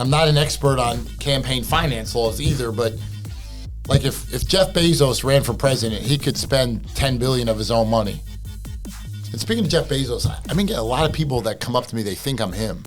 I'm not an expert on campaign finance laws either, but like if Jeff Bezos ran for president, he could spend $10 billion of his own money. And speaking of Jeff Bezos, I mean, get a lot of people that come up to me, they think I'm him.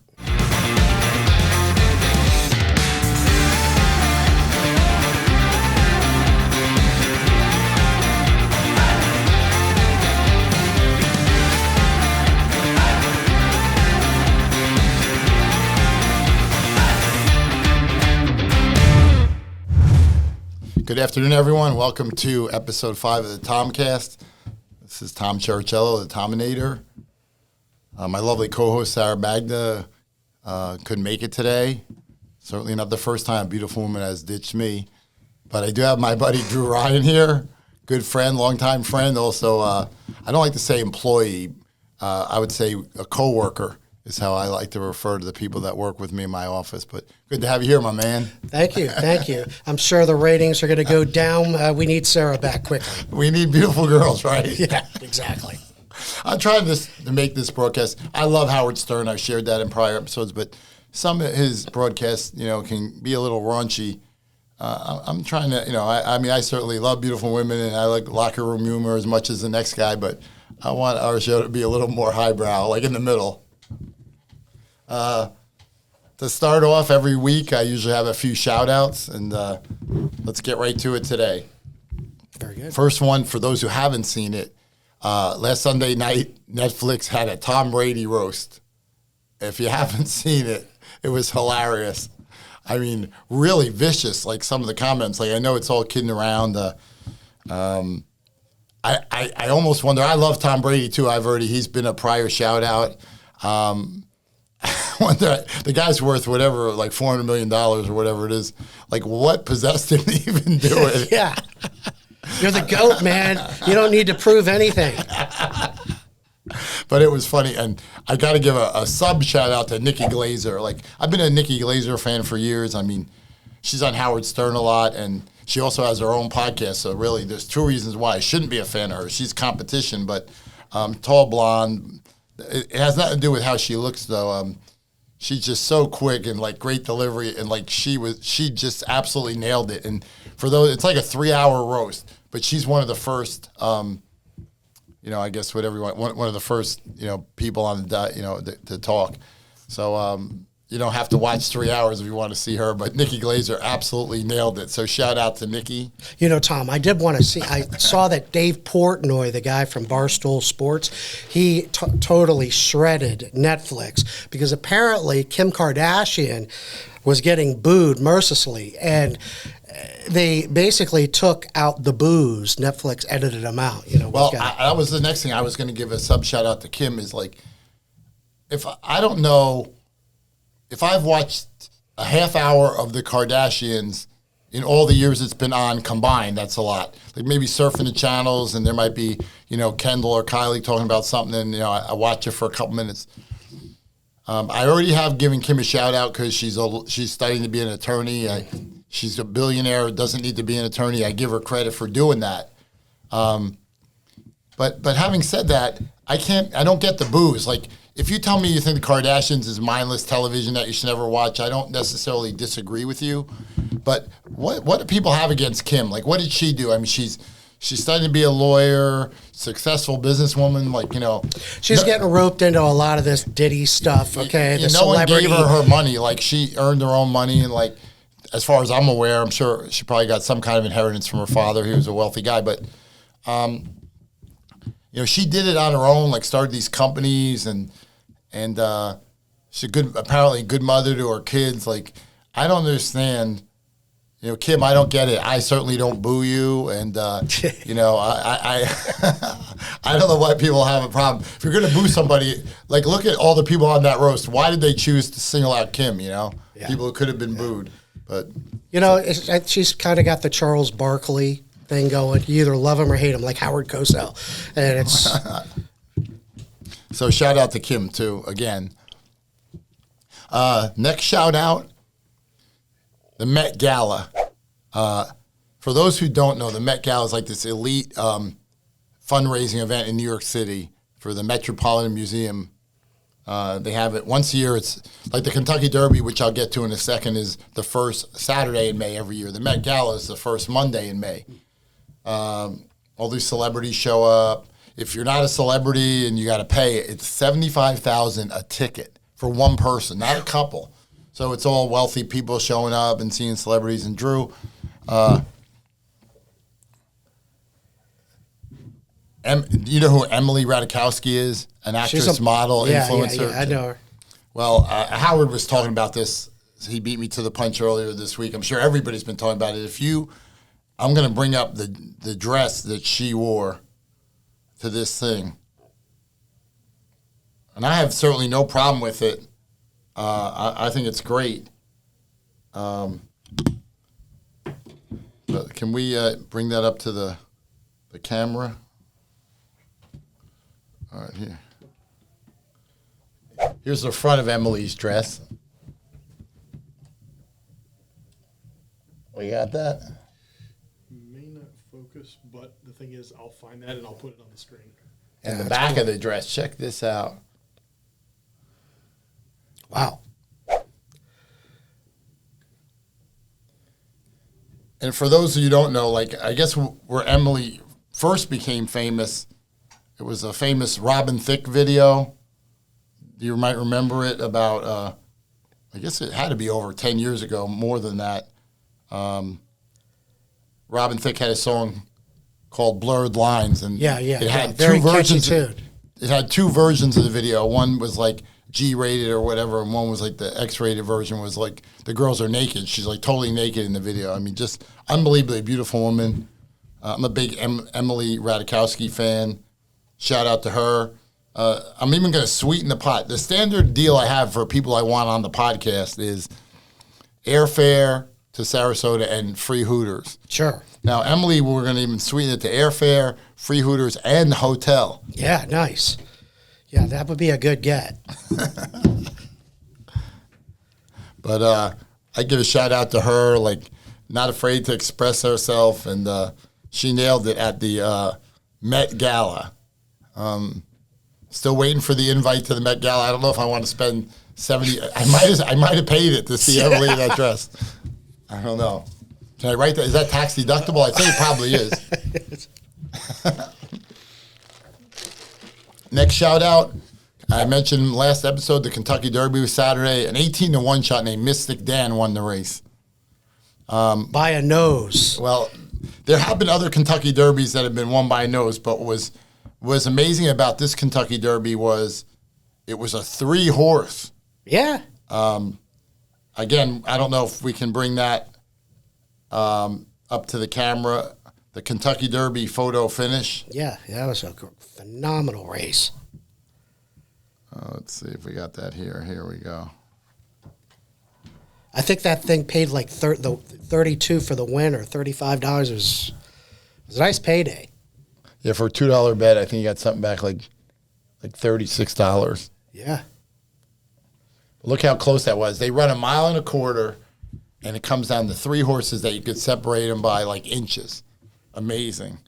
Good afternoon, everyone. Welcome to episode 5 of the TomCast. This is Tom Cherichello, the Tominator. My lovely co-host, Sarah Magda, couldn't make it today. Certainly not the first time a beautiful woman has ditched me. But I do have my buddy Drew Ryan here, good friend, longtime friend. Also, I don't like to say employee. I would say a coworker is how I like to refer to the people that work with me in my office. But good to have you here, my man. Thank you. I'm sure the ratings are going to go down. We need Sarah back quickly. We need beautiful girls, right? Yeah, exactly. I'm trying to make this broadcast. I love Howard Stern. I've shared that in prior episodes, but some of his broadcasts, can be a little raunchy. I'm trying to, I certainly love beautiful women and I like locker room humor as much as the next guy, but I want our show to be a little more highbrow, like in the middle. To start off every week, I usually have a few shout-outs, and let's get right to it today. Very good. First one, for those who haven't seen it, last Sunday night, Netflix had a Tom Brady roast. If you haven't seen it, it was hilarious. I mean, really vicious, like some of the comments. Like, I know it's all kidding around. I almost wonder, I love Tom Brady, too. He's been a prior shout-out. Wonder, the guy's worth whatever, like $400 million or whatever it is. Like, what possessed him to even do it? Yeah. You're the GOAT, man. You don't need to prove anything. But it was funny, and I got to give a sub shout out to Nikki Glazer. Like, I've been a Nikki Glazer fan for years. I mean, she's on Howard Stern a lot, and she also has her own podcast. So really, there's two reasons why I shouldn't be a fan of her. She's competition, but tall, blonde. It has nothing to do with how she looks, though. She's just so quick and like great delivery, and like she just absolutely nailed it. And for those, it's like a 3-hour roast, but she's one of the first, I guess whatever you want, one of the first, people on the, to talk. So you don't have to watch 3 hours if you want to see her, but Nikki Glazer absolutely nailed it. So shout out to Nikki. Tom, I did want to see, I saw that Dave Portnoy, the guy from Barstool Sports, he totally shredded Netflix because apparently Kim Kardashian was getting booed mercilessly, and they basically took out the boos. Netflix edited them out. Well, that was the next thing I was going to give a sub shout out to Kim is like, I don't know, if I've watched a half hour of the Kardashians in all the years it's been on combined, that's a lot. Like maybe surfing the channels and there might be, Kendall or Kylie talking about something and, I watch it for a couple minutes. I already have given Kim a shout out because she's studying to be an attorney. She's a billionaire, doesn't need to be an attorney. I give her credit for doing that. But having said that, I don't get the boos. Like, if you tell me you think the Kardashians is mindless television that you should never watch, I don't necessarily disagree with you. But what do people have against Kim? Like, what did she do? I mean, she's studying to be a lawyer, successful businesswoman. Like, she's getting roped into a lot of this Diddy stuff. Okay, no one gave her money. Like, she earned her own money, and like, as far as I'm aware, I'm sure she probably got some kind of inheritance from her father. He was a wealthy guy, but she did it on her own. Like, started these companies and she's apparently a good mother to her kids. Like, I don't understand. Kim, I don't get it. I certainly don't boo you, and I I don't know why people have a problem. If you're going to boo somebody, like, look at all the people on that roast. Why did they choose to single out Kim? People who could have been booed, but she's kind of got the Charles Barkley thing going. You either love him or hate him, like Howard Cosell, and it's. So shout out to Kim too again. Next shout out, the Met Gala. For those who don't know, the Met Gala is like this elite fundraising event in New York City for the Metropolitan Museum They have it once a year. It's like the Kentucky Derby, which I'll get to in a second, is the first Saturday in May every year. The Met Gala is the first Monday in May. All these celebrities show up. If you're not a celebrity and you got to pay, it's $75,000 a ticket for one person, not a couple. So it's all wealthy people showing up and seeing celebrities. And Drew, you know who Emily Ratajkowski is? An actress, model, influencer. Yeah, I know her. Well, Howard was talking about this. He beat me to the punch earlier this week. I'm sure everybody's been talking about it. I'm going to bring up the dress that she wore to this thing. And I have certainly no problem with it. I think it's great. But can we bring that up to the camera? All right, here. Here's the front of Emily's dress. We got that? May not focus, but the thing is, I'll find that and I'll put it on the screen. And the back of the dress. Check this out. Wow. And for those of you who don't know, like, I guess where Emily first became famous, it was a famous Robin Thicke video. You might remember it about, I guess it had to be over 10 years ago, more than that. Robin Thicke had a song called Blurred Lines. And it had two versions. It had two versions of the video. One was like G-rated or whatever, and one was like the X-rated version was like the girls are naked. She's like totally naked in the video. I mean, just unbelievably beautiful woman. I'm a big Emily Ratajkowski fan. Shout out to her. I'm even going to sweeten the pot. The standard deal I have for people I want on the podcast is airfare to Sarasota and free Hooters. Sure. Now, Emily, we're going to even sweeten it to airfare, free Hooters, and hotel. Yeah, nice. Yeah, that would be a good get. But I give a shout out to her, like, not afraid to express herself, and she nailed it at the Met Gala. Still waiting for the invite to the Met Gala. I don't know if I want to spend $70. I might have paid it to see Emily in that dress. I don't know. Can I write that? Is that tax deductible? I think it probably is. Next shout out. I mentioned last episode the Kentucky Derby was Saturday. An 18-1 shot named Mystic Dan won the race. By a nose. Well, there have been other Kentucky Derbies that have been won by a nose, but what was amazing about this Kentucky Derby was it was a 3-horse. Yeah. Again, I don't know if we can bring that up to the camera. The Kentucky Derby photo finish. Yeah, that was a phenomenal race. Let's see if we got that here. Here we go. I think that thing paid like $32 for the win or $35. It was a nice payday. Yeah, for a $2 bet, I think you got something back like $36. Yeah. Look how close that was. They run 1.25 miles, and it comes down to 3 horses that you could separate them by like inches. Amazing.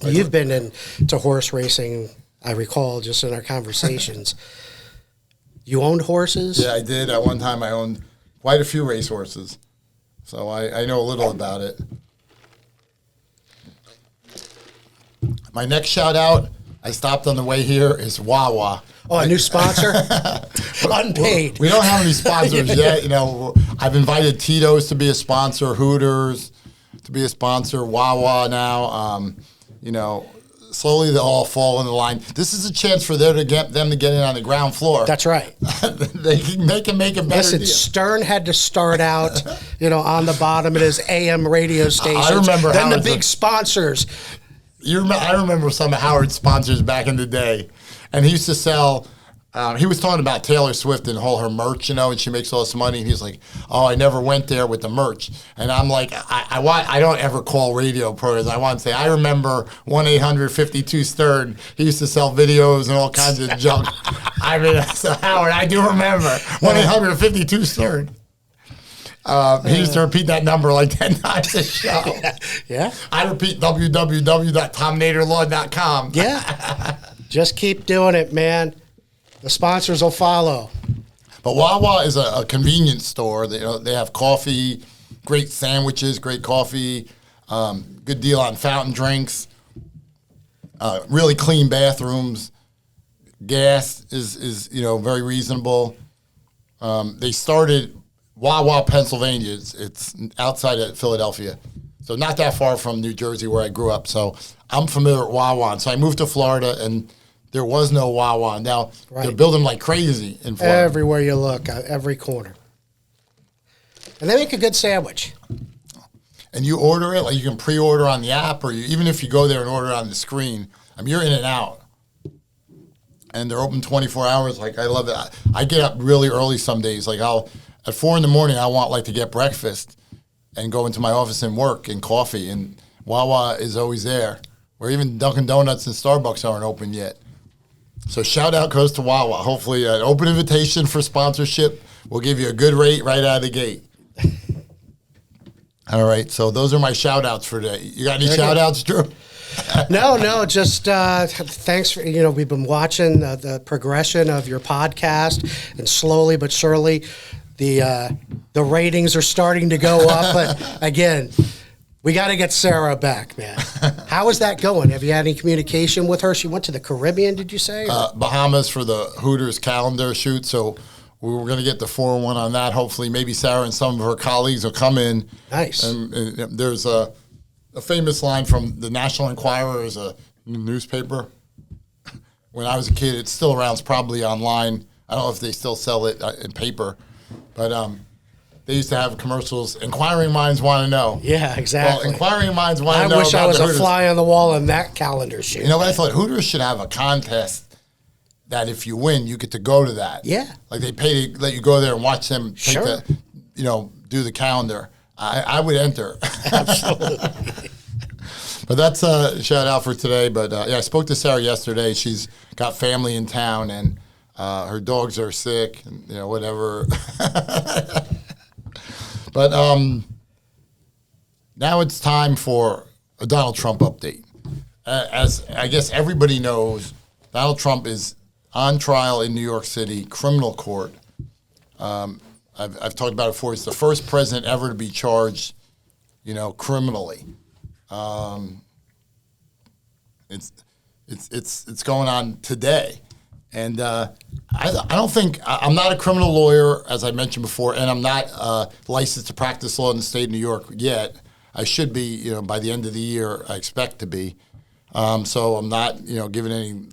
You've been into horse racing, I recall, just in our conversations. You owned horses? Yeah, I did. At one time, I owned quite a few racehorses. So I know a little about it. My next shout out, I stopped on the way here, is Wawa. Oh, a new sponsor? Unpaid. We don't have any sponsors yet. You know, I've invited Tito's to be a sponsor, Hooters to be a sponsor, Wawa now. You know, slowly they'll all fall in the line. This is a chance for them to get in on the ground floor. That's right. They can make a better Listen, deal. Stern had to start out, on the bottom of his AM radio station. I remember then Howard's the big sponsors. I remember some of Howard's sponsors back in the day, and he used to sell. He was talking about Taylor Swift and all her merch, and she makes all this money. And he's like, "Oh, I never went there with the merch." And I'm like, I don't ever call radio programs. I want to say I remember 1-800-52-STERN. He used to sell videos and all kinds of junk. I mean, so Howard, I do remember 1-800-52-STERN. He used to repeat that number like 10 times a show. Yeah. I repeat www.tominatorlaw.com. Yeah. Just keep doing it, man. The sponsors will follow. But Wawa is a convenience store. They have coffee, great sandwiches, great coffee, good deal on fountain drinks, really clean bathrooms. Gas is very reasonable. They started Wawa, Pennsylvania. It's outside of Philadelphia, so not that far from New Jersey where I grew up. So I'm familiar with Wawa. And so I moved to Florida, and there was no Wawa. Now they're building like crazy in Florida. Everywhere you look, every corner. And they make a good sandwich. And you order it, like you can pre-order on the app, or even if you go there and order it on the screen, you're in and out. And they're open 24 hours. Like, I love it. I get up really early some days. Like, at 4 a.m, I want to get breakfast and go into my office and work and coffee. And Wawa is always there. Or even Dunkin' Donuts and Starbucks aren't open yet. So shout out goes to Wawa. Hopefully an open invitation for sponsorship. We'll give you a good rate right out of the gate. All right, so those are my shout-outs for today. You got any shout-outs, Drew? No, just thanks for, we've been watching the progression of your podcast, and slowly but surely the ratings are starting to go up. But again, we got to get Sarah back, man. How is that going? Have you had any communication with her? She went to the Caribbean, did you say? Bahamas for the Hooters calendar shoot, so we were going to get the 401 on that. Hopefully, maybe Sarah and some of her colleagues will come in. Nice. And there's a famous line from the National Enquirer, is a newspaper. When I was a kid, it's still around. It's probably online. I don't know if they still sell it in paper, but they used to have commercials. Inquiring minds want to know. Yeah, exactly. Well, inquiring minds want to know. I wish I was a Hooters. fly on the wall in that calendar shoot. You know what I thought? Hooters should have a contest that if you win, you get to go to that. Yeah. Like they pay to let you go there and watch them take Sure. do the calendar. I would enter. Absolutely. But that's a shout out for today. But I spoke to Sarah yesterday. She's got family in town, and her dogs are sick, and whatever. But now it's time for a Donald Trump update. As I guess everybody knows, Donald Trump is on trial in New York City criminal court. I've talked about it before. He's the first president ever to be charged, criminally. It's going on today, and I don't think I'm not a criminal lawyer, as I mentioned before, and I'm not licensed to practice law in the state of New York yet. I should be, by the end of the year. I expect to be. So I'm not, giving any,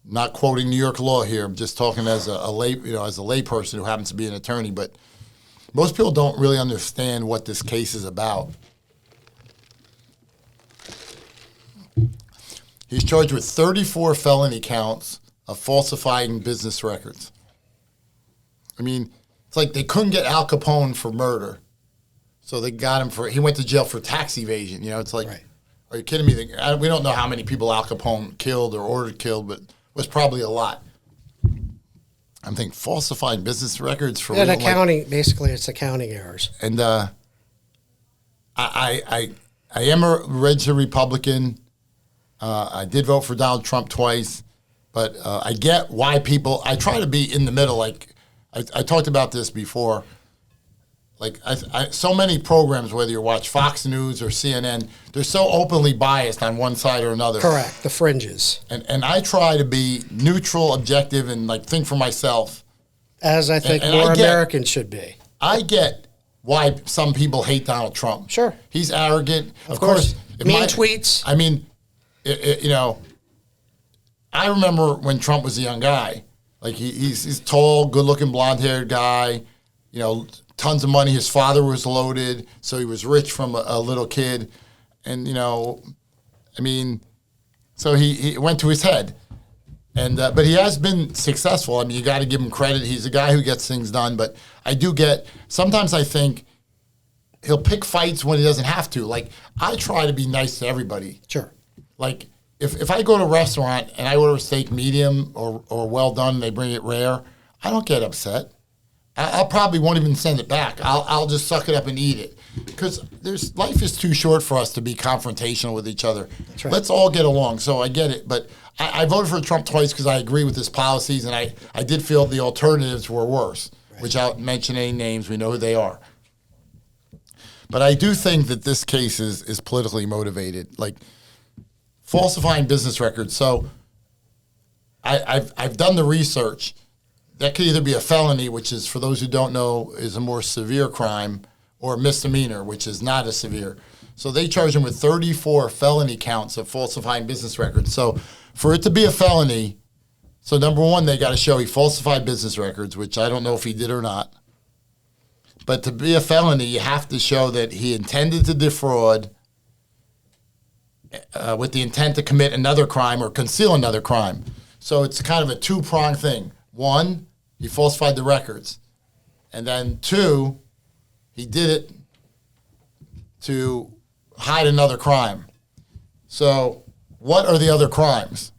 not quoting New York law here. I'm just talking as a lay, as a lay person who happens to be an attorney. But most people don't really understand what this case is about. He's charged with 34 felony counts of falsifying business records. It's like they couldn't get Al Capone for murder, so they got him he went to jail for tax evasion. It's like. Right. Are you kidding me? We don't know how many people Al Capone killed or ordered killed, but it was probably a lot. I'm thinking falsifying business records for accounting. Basically, it's accounting errors. And I am a registered Republican. I did vote for Donald Trump twice, but I get why people. I try to be in the middle. Like I talked about this before. Like so many programs, whether you watch Fox News or CNN, they're so openly biased on one side or another. Correct, the fringes. And I try to be neutral, objective, and think for myself. As I think more Americans should be. I get why some people hate Donald Trump. Sure. He's arrogant. Of course. Mean tweets. I remember when Trump was a young guy. Like he's tall, good-looking, blonde-haired guy. Tons of money. His father was loaded, so he was rich from a little kid. And, so he went to his head. And but he has been successful. You got to give him credit. He's a guy who gets things done. But sometimes I think he'll pick fights when he doesn't have to. Like, I try to be nice to everybody. Sure. Like, if I go to a restaurant and I order a steak medium or well done and they bring it rare, I don't get upset. I'll probably won't even send it back. I'll just suck it up and eat it, because life is too short for us to be confrontational with each other. That's right. Let's all get along. So I get it, but I voted for Trump twice because I agree with his policies, and I did feel the alternatives were worse, without mentioning any names. We know who they are. But I do think that this case is politically motivated, like falsifying business records. So I've done the research. That could either be a felony, which is, for those who don't know, is a more severe crime, or a misdemeanor, which is not as severe. So they charge him with 34 felony counts of falsifying business records. So for it to be a felony, so number one, they got to show he falsified business records, which I don't know if he did or not. But to be a felony, you have to show that he intended to defraud with the intent to commit another crime or conceal another crime. So it's kind of a two-pronged thing. One, he falsified the records. And then two, he did it to hide another crime. So what are the other crimes?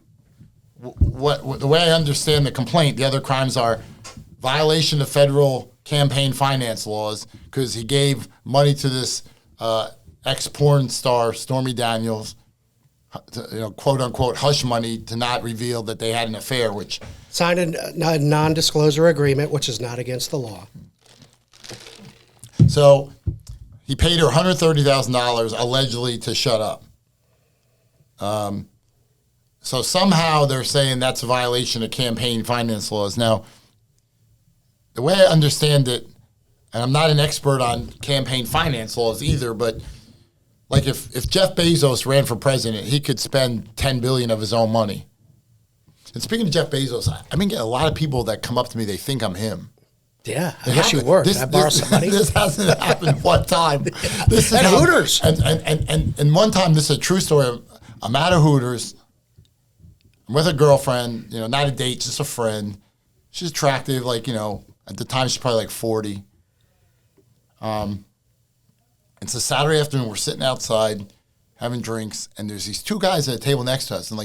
The way I understand the complaint, the other crimes are violation of federal campaign finance laws because he gave money to this ex-porn star, Stormy Daniels, quote unquote hush money to not reveal that they had an affair, which Signed a non-disclosure agreement, which is not against the law. So he paid her $130,000 allegedly to shut up. So somehow they're saying that's a violation of campaign finance laws. Now, the way I understand it, and I'm not an expert on campaign finance laws either, but like if Jeff Bezos ran for president, he could spend $10 billion of his own money. And speaking of Jeff Bezos, I've been getting a lot of people that come up to me, they think I'm him. Yeah, I guess you were. Can I borrow some money? This hasn't happened one time. This is At Hooters. And one time, this is a true story. I'm at a Hooters. I'm with a girlfriend, not a date, just a friend. She's attractive, at the time she's probably like 40. It's a Saturday afternoon. We're sitting outside having drinks, and there's these two guys at a table next to us, and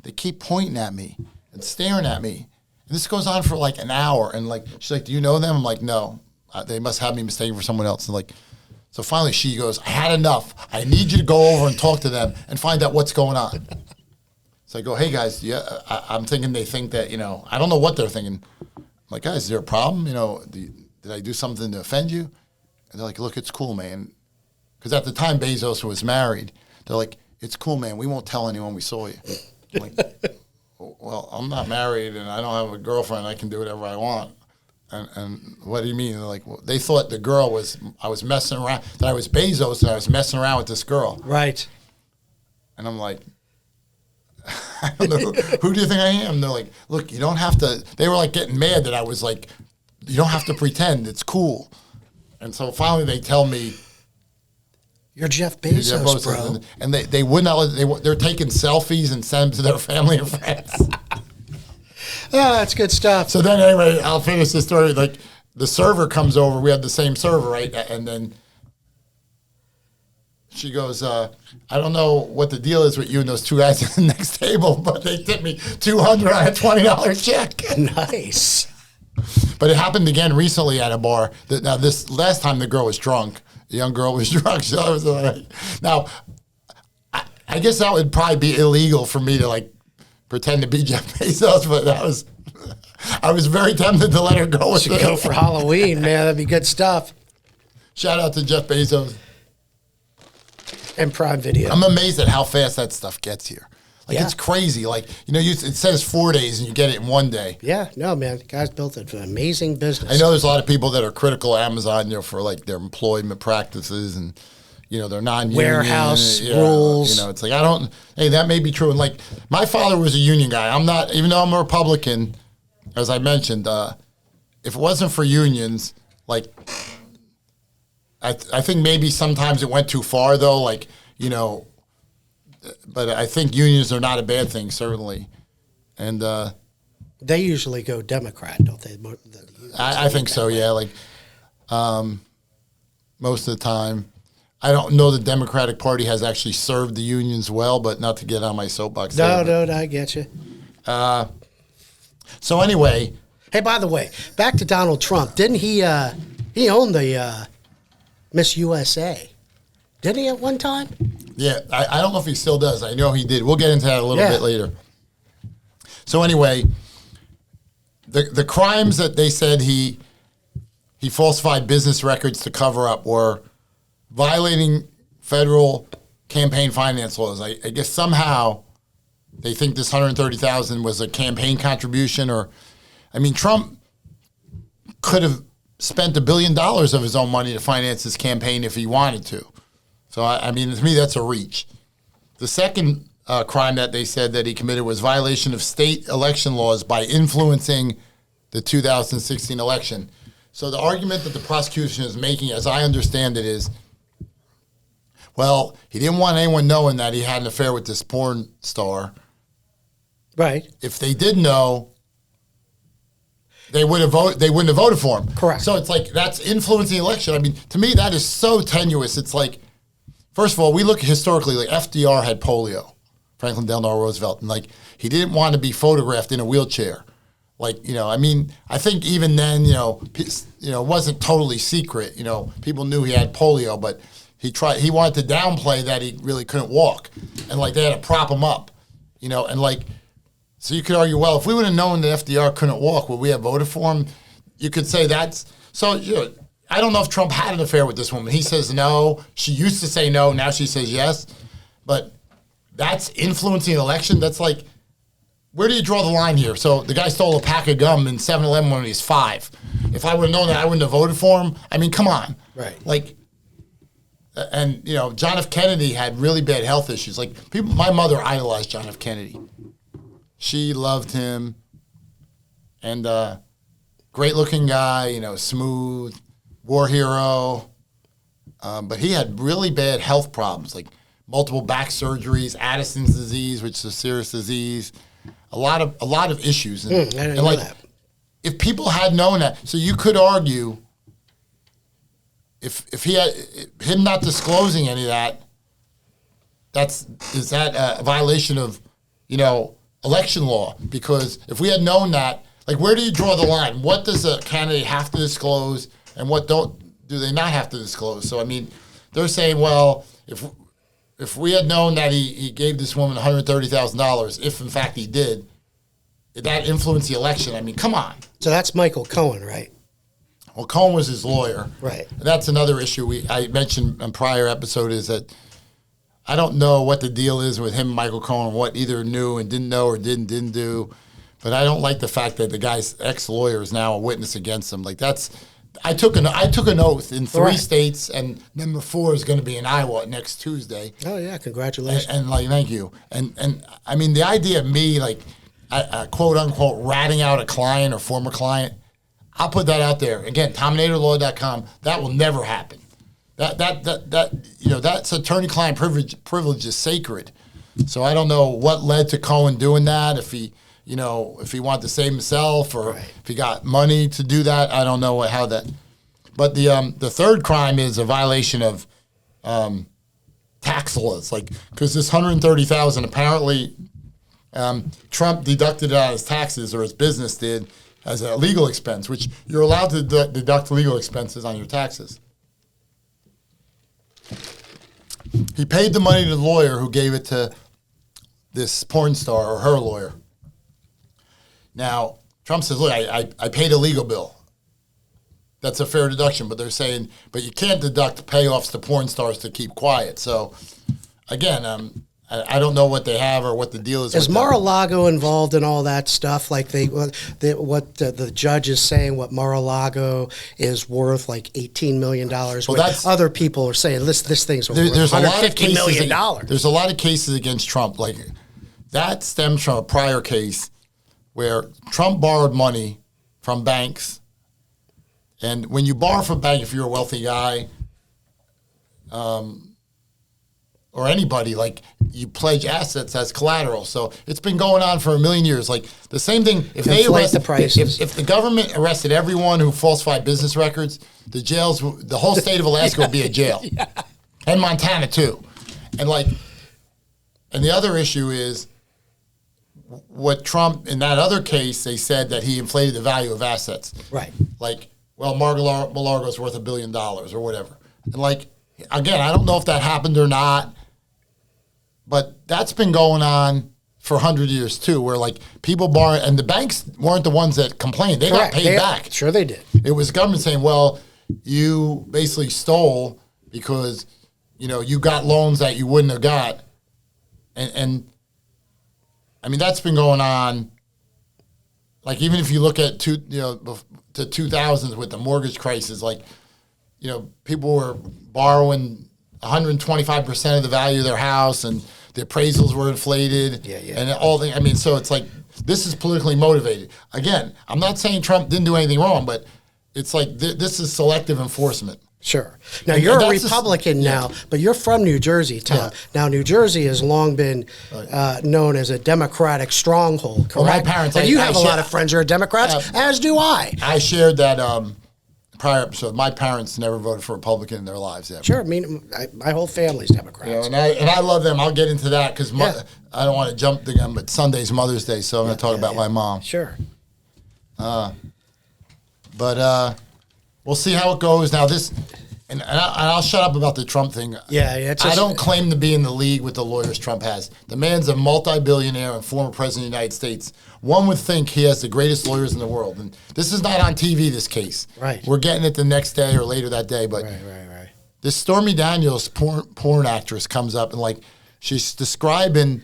they keep pointing at me and staring at me. And this goes on for like an hour, and she's like, "Do you know them?" I'm like, "No, they must have me mistaken for someone else." And so finally she goes, "I had enough. I need you to go over and talk to them and find out what's going on." So I go, "Hey guys, I'm thinking they think that I don't know what they're thinking." I'm like, "Guys, is there a problem? Did I do something to offend you?" And they're like, "Look, it's cool, man." Because at the time Bezos was married. They're like, "It's cool, man. We won't tell anyone we saw you." I'm like, "Well, I'm not married and I don't have a girlfriend. I can do whatever I want." And what do you mean? They're like, well, they thought the girl I was messing around, that I was Bezos and I was messing around with this girl. Right. And I'm like, I don't know, who do you think I am? And they're like, "Look, you don't have to," they were getting mad that I was like, "You don't have to pretend, it's cool." And so finally they tell me, "You're Jeff Bezos, bro." And they would not they're taking selfies and send them to their family and friends. That's good stuff. So then anyway, I'll finish the story. The server comes over. We had the same server, right? And then she goes, "I don't know what the deal is with you and those two guys at the next table, but they tipped me $200 on a $20 check." Nice. But it happened again recently at a bar. Now, this last time the girl was drunk. The young girl was drunk. So I was now, I guess that would probably be illegal for me to pretend to be Jeff Bezos, but I was very tempted to let her go with Should it. go for Halloween, man. That'd be good stuff. Shout out to Jeff Bezos. And Prime Video. I'm amazed at how fast that stuff gets here. Yeah. It's crazy. It says 4 days and you get it in 1 day. Yeah, no, man. The guy's built an amazing business. I know there's a lot of people that are critical of Amazon, for their employment practices and, their non-union. Warehouse rules. It's hey, that may be true. And my father was a union guy. I'm not, even though I'm a Republican, as I mentioned, if it wasn't for unions, I think maybe sometimes it went too far though, but I think unions are not a bad thing, certainly. And they usually go Democrat, don't they? I think so, yeah. Most of the time. I don't know the Democratic Party has actually served the unions well, but not to get on my soapbox. No, I get you. So anyway. Hey, by the way, back to Donald Trump. Didn't he owned the Miss USA? Didn't he at one time? Yeah, I don't know if he still does. I know he did. We'll get into that a little bit later. So anyway, the crimes that they said he falsified business records to cover up were violating federal campaign finance laws. I guess somehow they think this $130,000 was a campaign contribution, or, I mean, Trump could have spent $1 billion of his own money to finance his campaign if he wanted to. So, I mean, to me, that's a reach. The second crime that they said that he committed was violation of state election laws by influencing the 2016 election. So the argument that the prosecution is making, as I understand it, is, well, he didn't want anyone knowing that he had an affair with this porn star. Right. If they did know, they wouldn't have voted for him. Correct. So it's like, that's influencing the election. I mean, to me, that is so tenuous. It's like, first of all, we look historically, like FDR had polio, Franklin Delano Roosevelt, and like he didn't want to be photographed in a wheelchair. Like, you know, I mean, I think even then, you know, it wasn't totally secret. You know, people knew he had polio, but he wanted to downplay that he really couldn't walk, and like they had to prop him up, you know, and like, so you could argue, well, if we would have known that FDR couldn't walk, would we have voted for him? You could say that's so. You know, I don't know if Trump had an affair with this woman. He says no. She used to say no. Now she says yes. But that's influencing the election. That's like, where do you draw the line here? So the guy stole a pack of gum in 7-Eleven when he was 5. If I would have known that, I wouldn't have voted for him. I mean, come on. Right. Like, and, you know, John F. Kennedy had really bad health issues. Like, people, my mother idolized John F. Kennedy. She loved him. And great-looking guy, you know, smooth, war hero. But he had really bad health problems, like multiple back surgeries, Addison's disease, which is a serious disease, a lot of issues. And, I didn't know like, that. If people had known that, so you could argue, if he had him not disclosing any of that, is that a violation of, you know, election law? Because if we had known that, like, where do you draw the line? What does a candidate have to disclose, and what do they not have to disclose? So I mean, they're saying, well, if we had known that he gave this woman $130,000, if in fact he did, that influenced the election. I mean, come on. So that's Michael Cohen, right? Well, Cohen was his lawyer. Right. And that's another issue I mentioned in prior episode, is that I don't know what the deal is with him and Michael Cohen, what either knew and didn't know or didn't do. But I don't like the fact that the guy's ex-lawyer is now a witness against him. Like, that's, I took an oath in 3 states, and number 4 is going to be in Iowa next Tuesday. Oh yeah, congratulations. And like, thank you. And I mean, the idea of me, like, quote unquote, ratting out a client or former client, I'll put that out there. Again, Tominatorlaw.com. That will never happen. That you know, that's attorney-client privilege is sacred. So I don't know what led to Cohen doing that. If he wanted to save himself, or if he got money to do that, I don't know how that. But the third crime is a violation of tax laws, like, because this $130,000 apparently Trump deducted it out of his taxes, or his business did, as a legal expense, which you're allowed to deduct legal expenses on your taxes. He paid the money to the lawyer who gave it to this porn star, or her lawyer. Now, Trump says, look, I paid a legal bill. That's a fair deduction, but they're saying, but you can't deduct payoffs to porn stars to keep quiet. So, again, I don't know what they have or what the deal is. Is Mar-a-Lago involved in all that stuff? Like what the judge is saying, what Mar-a-Lago is worth, like $18 million. Well, other people are saying this thing's worth $150 million. There's a lot of cases against Trump. Like, that stems from a prior case where Trump borrowed money from banks. And when you borrow from a bank, if you're a wealthy guy, or anybody, like, you pledge assets as collateral. So it's been going on for a million years. Like, the same thing, if they arrest the prices. If the government arrested everyone who falsified business records, the whole state of Alaska would be a jail. Yeah. And Montana too. And the other issue is what Trump, in that other case, they said that he inflated the value of assets. Right. Like, well, Mar-a-Lago's worth $1 billion or whatever. And like, again, I don't know if that happened or not. But that's been going on for 100 years too, where like people borrowed, and the banks weren't the ones that complained. They Correct. got paid back. Sure they did. It was government saying, well, you basically stole because, you got loans that you wouldn't have got. And I mean, that's been going on. Like, even if you look at the 2000s with the mortgage crisis, like, people were borrowing 125% of the value of their house, and the appraisals were inflated. Yeah. And all the, I mean, so it's like, this is politically motivated. Again, I'm not saying Trump didn't do anything wrong, but it's like, this is selective enforcement. Sure. Now, And you're a that's Republican now, but you're from New Jersey, Tom. Yeah. Now, New Jersey has long been known as a Democratic stronghold, correct? Well, my parents... And you have a lot of friends who are Democrats, as do I. I shared that prior episode. My parents never voted for Republican in their lives ever. Sure. I mean, my whole family's Democrats. And I love them. I'll get into that because I don't want to jump the gun, but Sunday's Mother's Day, so I'm going to talk about my mom. Sure. But we'll see how it goes. Now and I'll shut up about the Trump thing. Yeah. I don't claim to be in the league with the lawyers Trump has. The man's a multi-billionaire and former president of the United States. One would think he has the greatest lawyers in the world. And this is not on TV, this case. Right. We're getting it the next day or later that day. But Right. this Stormy Daniels porn actress comes up and like she's describing,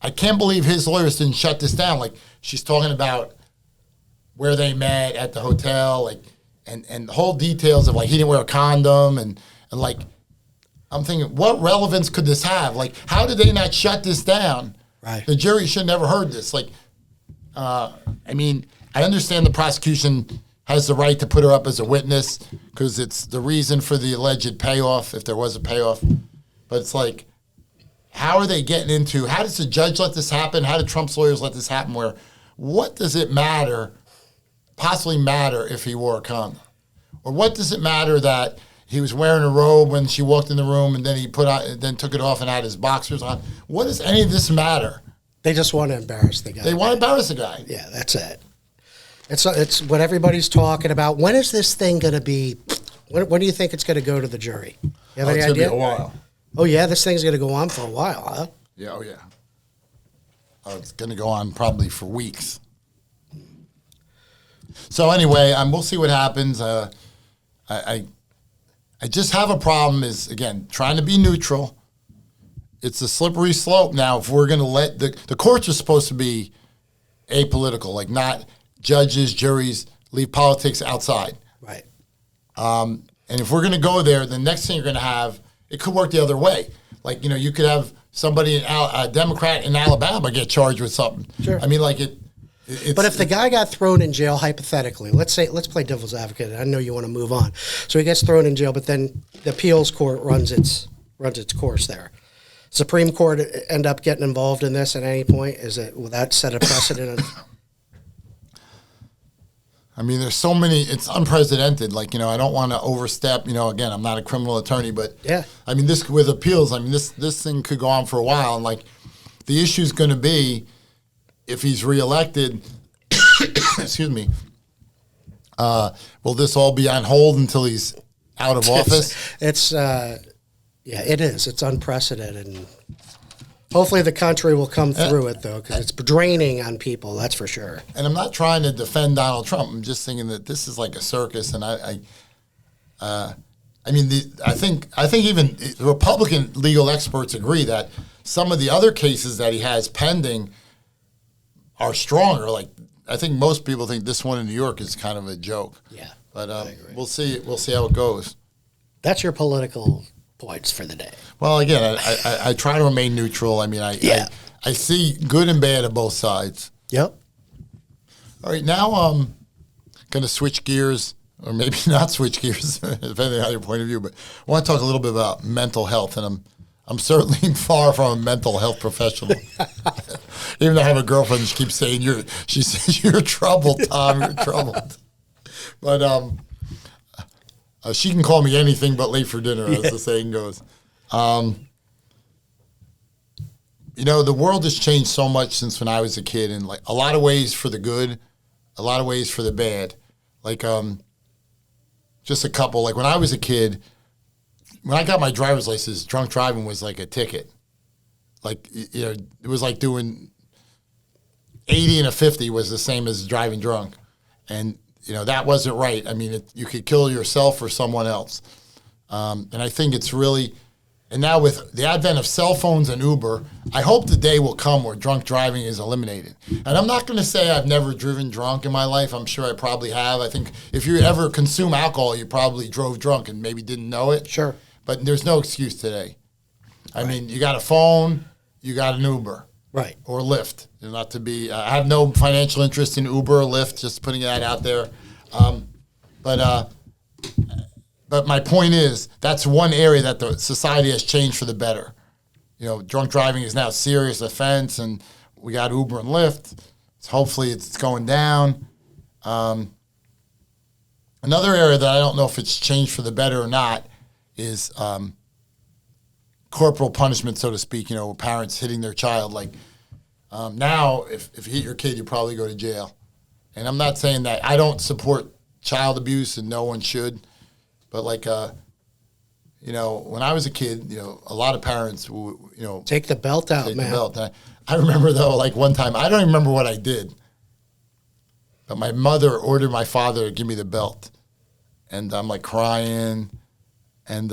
I can't believe his lawyers didn't shut this down. Like she's talking about where they met at the hotel, like and the whole details of like he didn't wear a condom and like I'm thinking, what relevance could this have? Like, how did they not shut this down? Right. The jury should never heard this. Like, I mean, I understand the prosecution has the right to put her up as a witness because it's the reason for the alleged payoff, if there was a payoff. But it's like, how are they getting into, how does the judge let this happen? How did Trump's lawyers let this happen? Where, what does it possibly matter if he wore a condom? Or what does it matter that he was wearing a robe when she walked in the room and then then took it off and had his boxers on? What does any of this matter? They just want to embarrass the guy. They want to embarrass the guy. Yeah, that's it. It's what everybody's talking about. When is this thing going to be? When do you think it's going to go to the jury? You have any It's going to idea? be a while. Oh yeah, this thing's going to go on for a while, huh? Yeah, oh yeah. It's going to go on probably for weeks. So anyway, we'll see what happens. I just have a problem is, again, trying to be neutral. It's a slippery slope now if we're going to let the courts are supposed to be apolitical, like not judges, juries, leave politics outside. Right. And if we're going to go there, the next thing you're going to have, it could work the other way. Like, you could have somebody, a Democrat in Alabama get charged with something. Sure. I mean, like But if the guy got thrown in jail, hypothetically, let's play devil's advocate. I know you want to move on. So he gets thrown in jail, but then the appeals court runs its course there. Supreme Court end up getting involved in this at any point? Will that set a precedent? I mean, there's so many, it's unprecedented. Like, I don't want to overstep, again, I'm not a criminal attorney, but yeah. I mean, this with appeals, I mean, this thing could go on for a while. And like, the issue is going to be, if he's reelected, excuse me, will this all be on hold until he's out of office? Yeah, it is. It's unprecedented. And hopefully the country will come through it, though, because it's draining on people, that's for sure. And I'm not trying to defend Donald Trump. I'm just thinking that this is like a circus. And I think even the Republican legal experts agree that some of the other cases that he has pending are stronger. Like, I think most people think this one in New York is kind of a joke. Yeah, but we'll see. We'll see how it goes. That's your political points for the day. Well, again, I try to remain neutral. I mean, I see good and bad at both sides. Yep. All right, now I'm going to switch gears, or maybe not switch gears, depending on your point of view. But I want to talk a little bit about mental health, and I'm certainly far from a mental health professional. Even though I have a girlfriend, she keeps saying she says you're troubled, Tom. You're troubled. But she can call me anything but late for dinner, as the saying goes. The world has changed so much since when I was a kid, in like a lot of ways for the good, a lot of ways for the bad. Like just a couple. Like when I was a kid, when I got my driver's license, drunk driving was like a ticket. like, it was like doing 80 and a 50 was the same as driving drunk. And, that wasn't right. I mean, you could kill yourself or someone else. And I think it's really, and now with the advent of cell phones and Uber, I hope the day will come where drunk driving is eliminated. And I'm not going to say I've never driven drunk in my life. I'm sure I probably have. I think if you ever consume alcohol, you probably drove drunk and maybe didn't know it. Sure. But there's no excuse today. I mean, you got a phone, you got an Uber. Right. Or Lyft. Not to be, I have no financial interest in Uber or Lyft, just putting that out there. But my point is, that's one area that the society has changed for the better. Drunk driving is now a serious offense, and we got Uber and Lyft. So hopefully it's going down. Another area that I don't know if it's changed for the better or not is corporal punishment, so to speak. Parents hitting their child. Like now, if you hit your kid, you probably go to jail. And I'm not saying that I don't support child abuse, and no one should. But when I was a kid, a lot of parents, take the belt out, take man. the belt. I remember though, like one time, I don't even remember what I did, but my mother ordered my father to give me the belt, and I'm like crying, and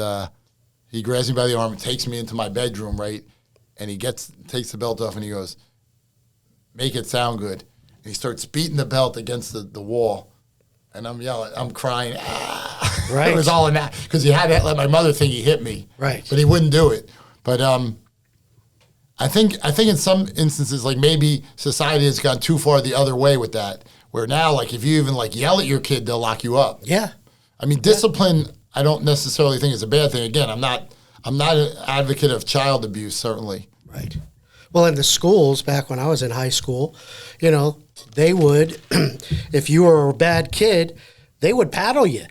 he grabs me by the arm and takes me into my bedroom, right, and he takes the belt off and he goes, "Make it sound good," and he starts beating the belt against the wall. And I'm yelling, I'm crying. Ah. Right. It was all in that because he had to let my mother think he hit me. Right. But he wouldn't do it. But I think in some instances, like maybe society has gone too far the other way with that. Where now, like if you even like yell at your kid, they'll lock you up. Yeah. I mean, discipline. I don't necessarily think is a bad thing. Again, I'm not an advocate of child abuse. Certainly. Right. Well, in the schools, back when I was in high school, they would, if you were a bad kid, they would paddle you.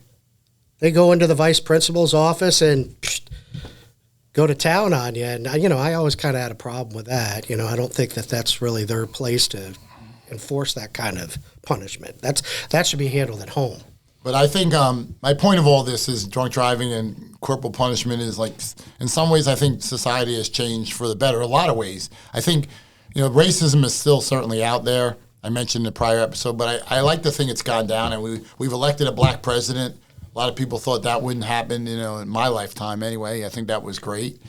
They go into the vice principal's office and go to town on you. And, I always kind of had a problem with that. I don't think that that's really their place to enforce that kind of punishment. That should be handled at home. But I think my point of all this is drunk driving and corporal punishment is like, in some ways, I think society has changed for the better. A lot of ways. I think, racism is still certainly out there. I mentioned in the prior episode, but I like to think it's gone down, and we've elected a black president. A lot of people thought that wouldn't happen, in my lifetime anyway. I think that was great.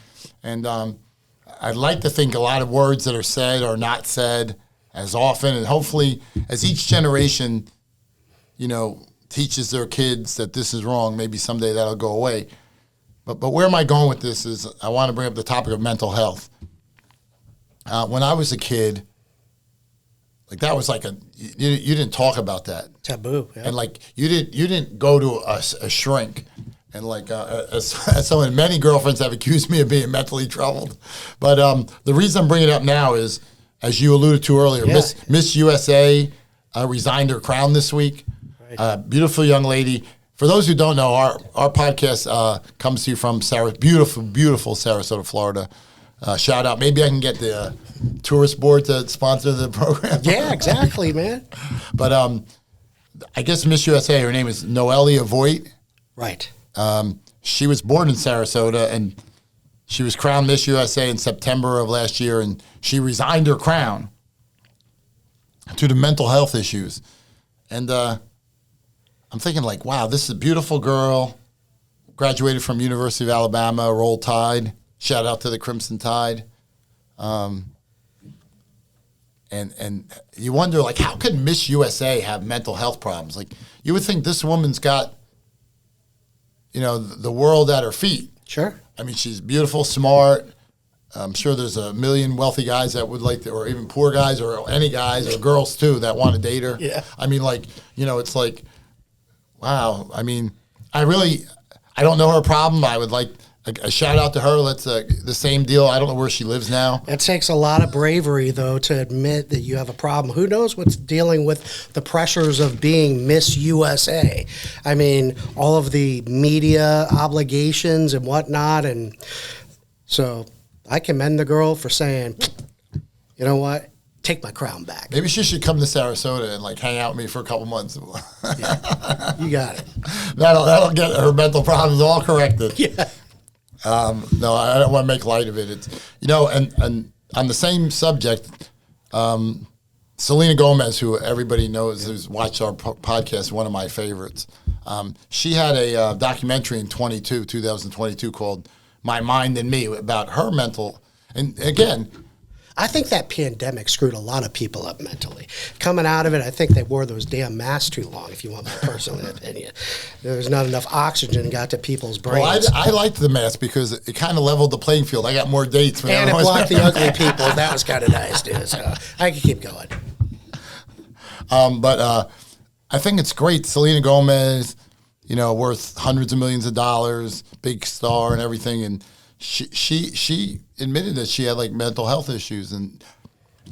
And I'd like to think a lot of words that are said are not said as often, and hopefully as each generation, teaches their kids that this is wrong, maybe someday that'll go away. But where am I going with this is I want to bring up the topic of mental health. When I was a kid, like that was like you didn't talk about that. Taboo. Yeah. And like you didn't go to a shrink. And like as someone, many girlfriends have accused me of being mentally troubled. But the reason I'm bringing it up now is, as you alluded to earlier, Yeah. Miss USA resigned her crown this week. Beautiful young lady. For those who don't know, our podcast comes to you from beautiful Sarasota, Florida. Shout out. Maybe I can get the tourist board to sponsor the program. Yeah, exactly, man. But I guess Miss USA, her name is Noelia Voigt. Right. She was born in Sarasota, and she was crowned Miss USA in September of last year, and she resigned her crown due to mental health issues. And I'm thinking like, wow, this is a beautiful girl, graduated from University of Alabama, Roll Tide. Shout out to the Crimson Tide. And you wonder, like, how could Miss USA have mental health problems? Like, you would think this woman's got, the world at her feet. Sure. I mean, she's beautiful, smart. I'm sure there's a million wealthy guys that would like to, or even poor guys, or any guys, or girls too, that want to date her. Yeah. I mean, like, it's like, wow. I mean, I don't know her problem. I would like a shout out to her. Let's the same deal. I don't know where she lives now. It takes a lot of bravery, though, to admit that you have a problem. Who knows what's dealing with the pressures of being Miss USA? I mean, all of the media obligations and whatnot. And so I commend the girl for saying, you know what? Take my crown back. Maybe she should come to Sarasota and like hang out with me for a couple months. Yeah. You got it. That'll get her mental problems all corrected. Yeah. No, I don't want to make light of it. It's and on the same subject, Selena Gomez, who everybody knows, who's watched our podcast, one of my favorites. She had a documentary in 2022 called My Mind and Me about her mental. And again, I think that pandemic screwed a lot of people up mentally. Coming out of it, I think they wore those damn masks too long, if you want my personal opinion. There was not enough oxygen got to people's brains. well, I liked the mask because it kind of leveled the playing field. I got more dates. And it blocked the ugly people. That was kind of nice, too. So I could keep going. But I think it's great. Selena Gomez, worth hundreds of millions of dollars, big star and everything. And she admitted that she had like mental health issues. And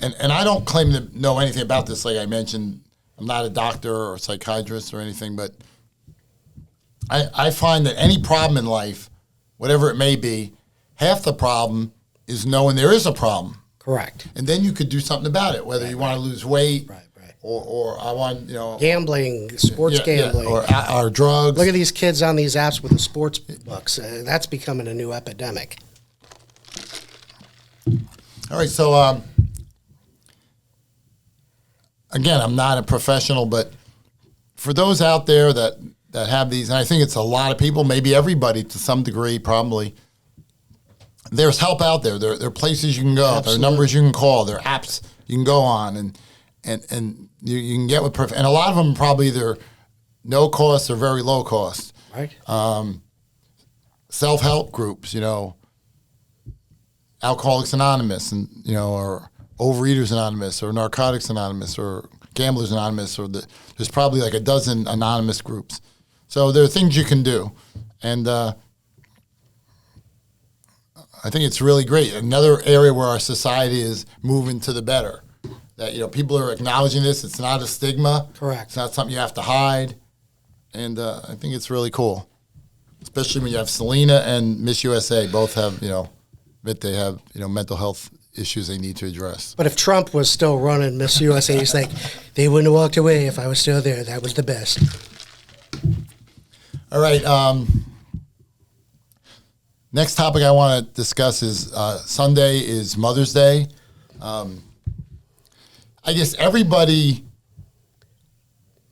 I don't claim to know anything about this. Like I mentioned, I'm not a doctor or a psychiatrist or anything, but I find that any problem in life, whatever it may be, half the problem is knowing there is a problem. Correct. And then you could do something about it, whether you want to lose weight. Right. Or I want, Gambling, sports gambling. Or drugs. Look at these kids on these apps with the sports books. That's becoming a new epidemic. All right, so again, I'm not a professional, but for those out there that have these, and I think it's a lot of people, maybe everybody to some degree, probably, there's help out there. There are places you can go. Absolutely. There are numbers you can call. There are apps you can go on, and you can get with and a lot of them probably either no cost or very low cost. Right. Self-help groups, Alcoholics Anonymous, and or Overeaters Anonymous, or Narcotics Anonymous, or Gamblers Anonymous, or there's probably like a dozen anonymous groups. So there are things you can do, and I think it's really great. Another area where our society is moving to the better. That people are acknowledging this. It's not a stigma. Correct. It's not something you have to hide, and I think it's really cool, especially when you have Selena and Miss USA both have admit they have mental health issues they need to address. But if Trump was still running Miss USA, he's like, they wouldn't have walked away if I was still there. That was the best. All right. Next topic I want to discuss is Sunday is Mother's Day. I guess everybody,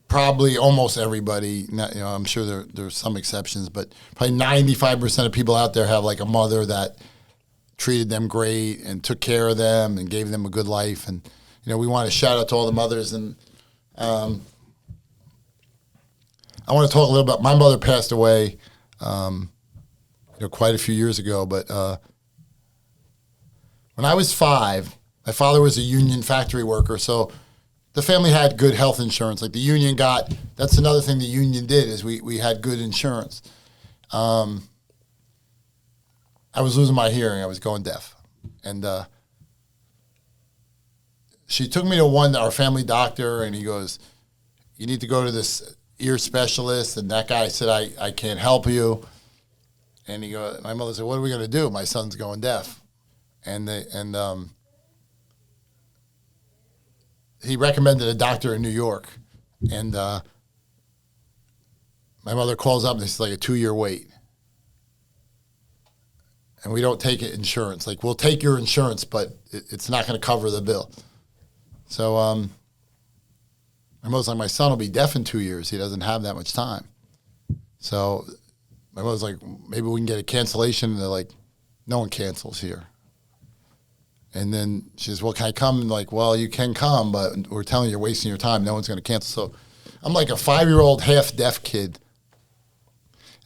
probably almost everybody, I'm sure there's some exceptions, but probably 95% of people out there have like a mother that treated them great and took care of them and gave them a good life. And, we want to shout out to all the mothers. And I want to talk a little about, my mother passed away, quite a few years ago, but when I was 5, my father was a union factory worker, so the family had good health insurance. Like the union that's another thing the union did is we had good insurance. I was losing my hearing. I was going deaf. And she took me to our family doctor, and he goes, you need to go to this ear specialist. And that guy said, I can't help you. And my mother said, what are we going to do? My son's going deaf. And he recommended a doctor in New York, and my mother calls up and it's like a 2-year wait, and we don't take insurance. Like, we'll take your insurance, but it's not going to cover the bill. So my mother's like, my son will be deaf in 2 years. He doesn't have that much time. So my mother's like, maybe we can get a cancellation. And they're like, no one cancels here. And then she says, well, can I come? And like, well, you can come, but we're telling you you're wasting your time. No one's going to cancel. So I'm like a 5-year-old half-deaf kid.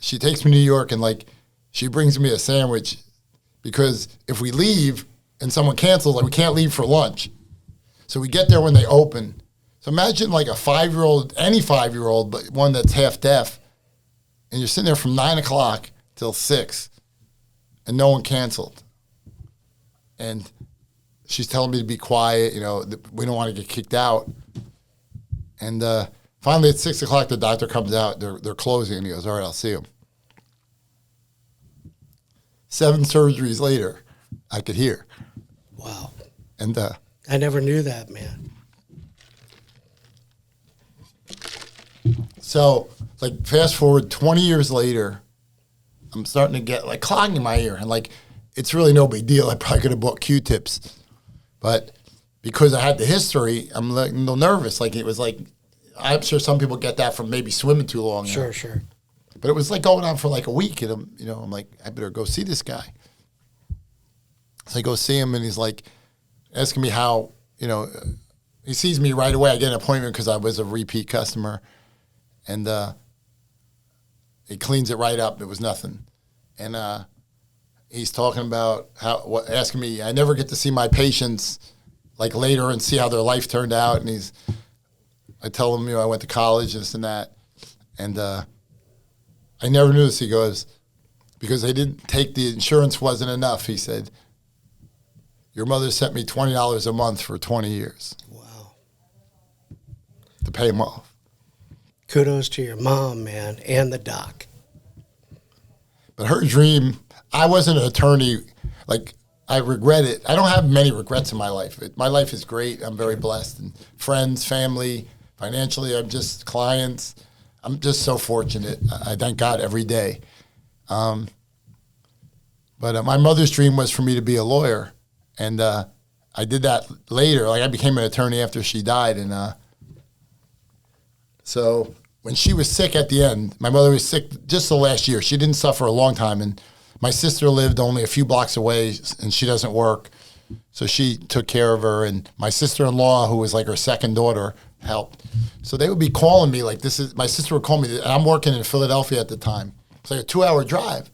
She takes me to New York, and like she brings me a sandwich because if we leave and someone cancels, like we can't leave for lunch. So we get there when they open. So imagine like a 5-year-old, any 5-year-old, but one that's half-deaf, and you're sitting there from 9 o'clock till 6, and no one canceled. And she's telling me to be quiet, we don't want to get kicked out. And finally at 6 o'clock, the doctor comes out, they're closing, and he goes, all right, I'll see him. 7 surgeries later, I could hear. Wow. And I never knew that, man. So, like, fast forward 20 years later, I'm starting to get, like, clogging in my ear. And, like, it's really no big deal. I probably could have bought Q-tips. But because I had the history, I'm like a little nervous. Like it was like, I'm sure some people get that from maybe swimming too long. Sure, sure. But it was like going on for like a week, and I'm like, I better go see this guy. So I go see him, and he's like asking me how, he sees me right away. I get an appointment because I was a repeat customer, and he cleans it right up. It was nothing, and he's talking about asking me. I never get to see my patients like later and see how their life turned out, and I tell him, I went to college, this and that, and I never knew this. He goes, because they didn't take the insurance wasn't enough. He said, your mother sent me $20 a month for 20 years. Wow. To pay him off. Kudos to your mom, man, and the doc. But her dream, I wasn't an attorney. Like, I regret it. I don't have many regrets in my life. My life is great. I'm very blessed. And friends, family, financially, I'm just clients. I'm just so fortunate. I thank God every day. But my mother's dream was for me to be a lawyer. And I did that later. Like I became an attorney after she died. And so when she was sick at the end, my mother was sick just the last year. She didn't suffer a long time. And my sister lived only a few blocks away, and she doesn't work. So she took care of her. And my sister-in-law, who was like her second daughter, helped. So they would be calling me like my sister would call me, and I'm working in Philadelphia at the time. It's like a 2-hour drive.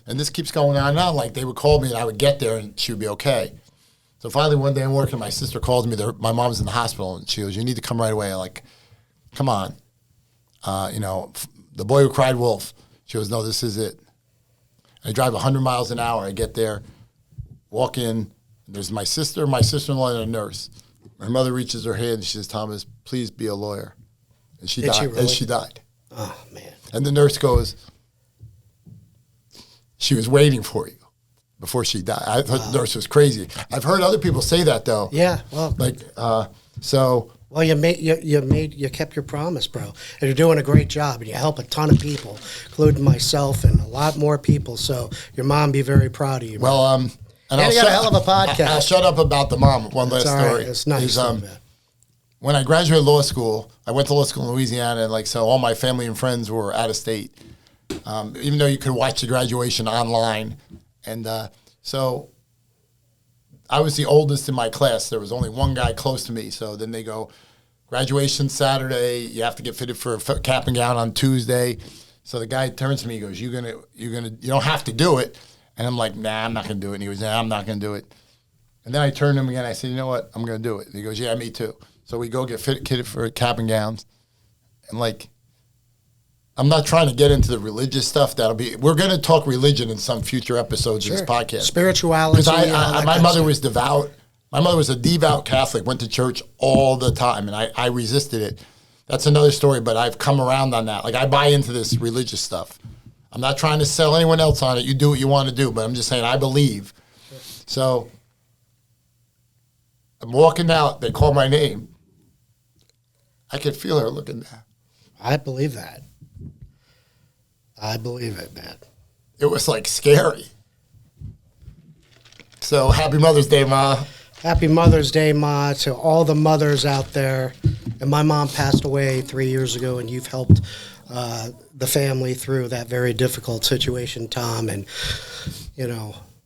And this keeps going on and on. Like they would call me and I would get there and she would be okay. So finally one day I'm working, my sister calls me, my mom's in the hospital, and she goes, you need to come right away. I'm like, come on. The boy who cried wolf. She goes, no, this is it. I drive 100 miles an hour. I get there, walk in, there's my sister-in-law, and a nurse. My mother reaches her hand and she says, Thomas, please be a lawyer. And she died. Really? And she died. Oh, man. And the nurse goes, she was waiting for you before she died. I thought the nurse was crazy. I've heard other people say that though. Yeah, well, Well, you kept your promise, bro, and you're doing a great job, and you help a ton of people, including myself and a lot more people. So your mom be very proud of you. Bro. Well, and you got a hell of a podcast. I'll shut up about the mom. One last story. Right. It's nice. When I graduated law school, I went to law school in Louisiana, and so all my family and friends were out of state. Even though you could watch the graduation online. And so I was the oldest in my class. There was only one guy close to me. So then they go, graduation Saturday, you have to get fitted for a cap and gown on Tuesday. So the guy turns to me, he goes, you don't have to do it. And I'm like, nah, I'm not going to do it. And he goes, nah, I'm not going to do it. And then I turned to him again. I said, you know what? I'm going to do it. And he goes, yeah, me too. So we go get kitted for cap and gowns. And I'm not trying to get into the religious stuff. We're going to talk religion in some future episodes of this podcast. Spirituality. Because my mother was devout. My mother was a devout Catholic, went to church all the time, and I resisted it. That's another story, but I've come around on that. Like, I buy into this religious stuff. I'm not trying to sell anyone else on it. You do what you want to do, but I'm just saying I believe. So I'm walking out. They call my name. I could feel her looking down. I believe that. I believe it, man. It was scary. So happy Mother's Day, Ma. Happy Mother's Day, Ma, to all the mothers out there. And my mom passed away 3 years ago, and you've helped the family through that very difficult situation, Tom. And,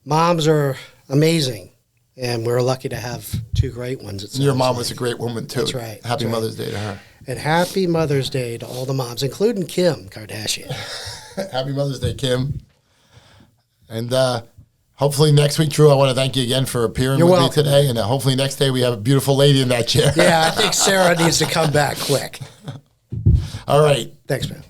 moms are amazing, and we're lucky to have two great ones. Your mom was a great woman, too. That's right. Happy Mother's Day to her. And happy Mother's Day to all the moms, including Kim Kardashian. Happy Mother's Day, Kim. And hopefully next week, Drew, I want to thank you again for appearing with me today. And hopefully next day we have a beautiful lady in that chair. Yeah, I think Sarah needs to come back quick. All right. Thanks, man.